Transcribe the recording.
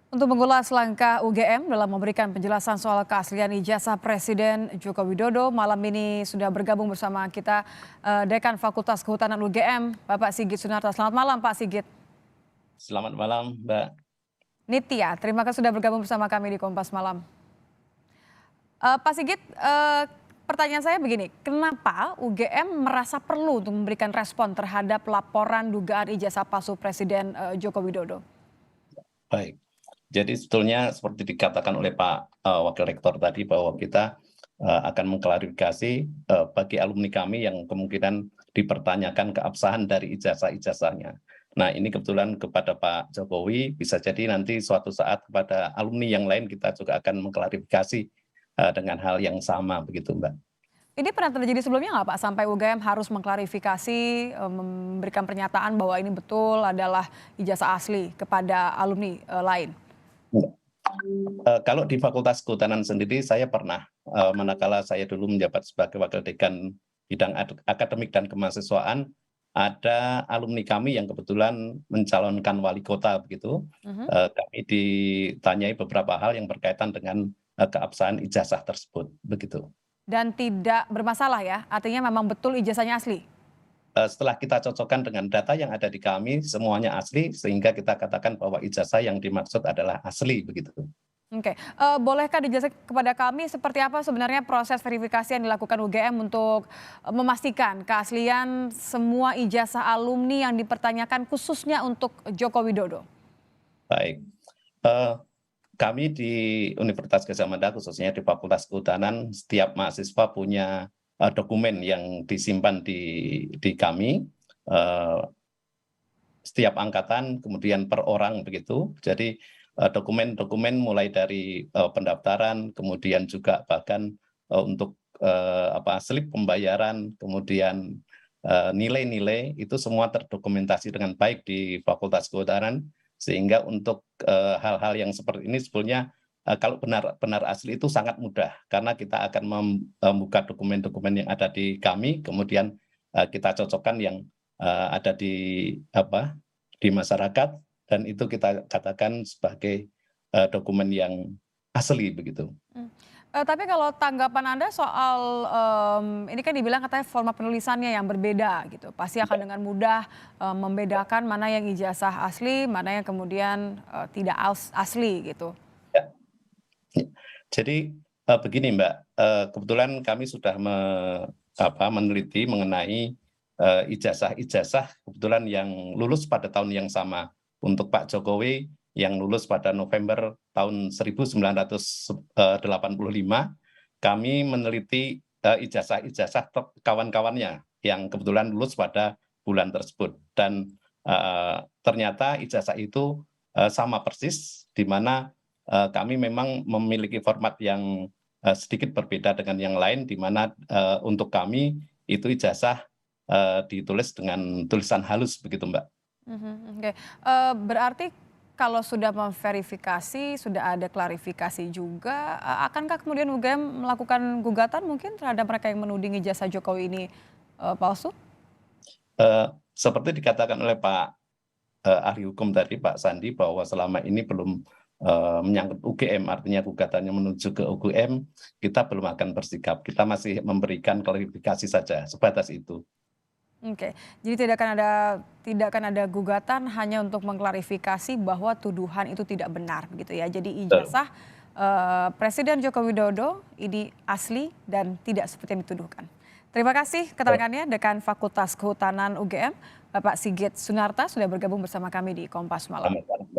Untuk mengulas langkah UGM dalam memberikan penjelasan soal keaslian ijazah Presiden Joko Widodo, malam ini sudah bergabung bersama kita Dekan Fakultas Kehutanan UGM, Bapak Sigit Sunarta. Selamat malam, Pak Sigit. Selamat malam, Mbak. Nitya, terima kasih sudah bergabung bersama kami di Kompas Malam. Pak Sigit, pertanyaan saya begini, kenapa UGM merasa perlu untuk memberikan respon terhadap laporan dugaan ijazah palsu Presiden Joko Widodo? Baik. Jadi sebetulnya seperti dikatakan oleh Pak Wakil Rektor tadi bahwa kita akan mengklarifikasi bagi alumni kami yang kemungkinan dipertanyakan keabsahan dari ijazah-ijazahnya. Nah, ini kebetulan kepada Pak Jokowi, bisa jadi nanti suatu saat kepada alumni yang lain kita juga akan mengklarifikasi dengan hal yang sama begitu, Mbak. Ini pernah terjadi sebelumnya nggak Pak, sampai UGM harus mengklarifikasi, memberikan pernyataan bahwa ini betul adalah ijazah asli kepada alumni lain? Kalau di Fakultas Kehutanan sendiri saya pernah, manakala saya dulu menjabat sebagai Wakil Dekan Bidang Akademik dan Kemahasiswaan, ada alumni kami yang kebetulan mencalonkan wali kota begitu. Mhm. Kami ditanyai beberapa hal yang berkaitan dengan keabsahan ijazah tersebut, begitu. Dan tidak bermasalah ya? Artinya memang betul ijazahnya asli? Setelah kita cocokkan dengan data yang ada di kami, semuanya asli, sehingga kita katakan bahwa ijazah yang dimaksud adalah asli, begitu. Oke, bolehkah dijelaskan kepada kami seperti apa sebenarnya proses verifikasi yang dilakukan UGM untuk memastikan keaslian semua ijazah alumni yang dipertanyakan khususnya untuk Joko Widodo? Baik. Eh, Kami di Universitas Gadjah Mada, khususnya di Fakultas Kehutanan, setiap mahasiswa punya dokumen yang disimpan di kami, setiap angkatan, kemudian per orang begitu. Jadi dokumen-dokumen mulai dari pendaftaran, kemudian juga bahkan untuk slip pembayaran, kemudian nilai-nilai itu semua terdokumentasi dengan baik di Fakultas Kehutanan, sehingga untuk hal-hal yang seperti ini sebetulnya kalau benar asli itu sangat mudah, karena kita akan membuka dokumen-dokumen yang ada di kami, kemudian kita cocokkan yang ada di masyarakat, dan itu kita katakan sebagai dokumen yang asli begitu. Tapi kalau tanggapan Anda soal, ini kan dibilang katanya format penulisannya yang berbeda gitu, pasti akan dengan mudah, membedakan mana yang ijazah asli, mana yang kemudian, tidak asli gitu. Ya. Jadi begini, Mbak, kebetulan kami sudah meneliti mengenai ijazah-ijazah kebetulan yang lulus pada tahun yang sama. Untuk Pak Jokowi yang lulus pada November tahun 1985, kami meneliti ijazah-ijazah kawan-kawannya yang kebetulan lulus pada bulan tersebut. Dan ternyata ijazah itu sama persis, di mana kami memang memiliki format yang sedikit berbeda dengan yang lain, di mana untuk kami itu ijazah ditulis dengan tulisan halus begitu, Mbak. Oke, berarti kalau sudah memverifikasi, sudah ada klarifikasi juga, akankah kemudian UGM melakukan gugatan mungkin terhadap mereka yang menuding ijazah Jokowi ini, palsu? Seperti dikatakan oleh Pak ahli hukum tadi, Pak Sandi, bahwa selama ini belum menyangkut UGM, artinya gugatannya menuju ke UGM, kita belum akan bersikap. Kita masih memberikan klarifikasi saja, sebatas itu. Oke, jadi tidak akan ada gugatan hanya untuk mengklarifikasi bahwa tuduhan itu tidak benar begitu ya. Jadi Betul. ijazah, Presiden Joko Widodo ini asli dan tidak seperti yang dituduhkan. Terima kasih keterangannya Dekan Fakultas Kehutanan UGM, Bapak Sigit Sunarta sudah bergabung bersama kami di Kompas Malam. Sama-sama.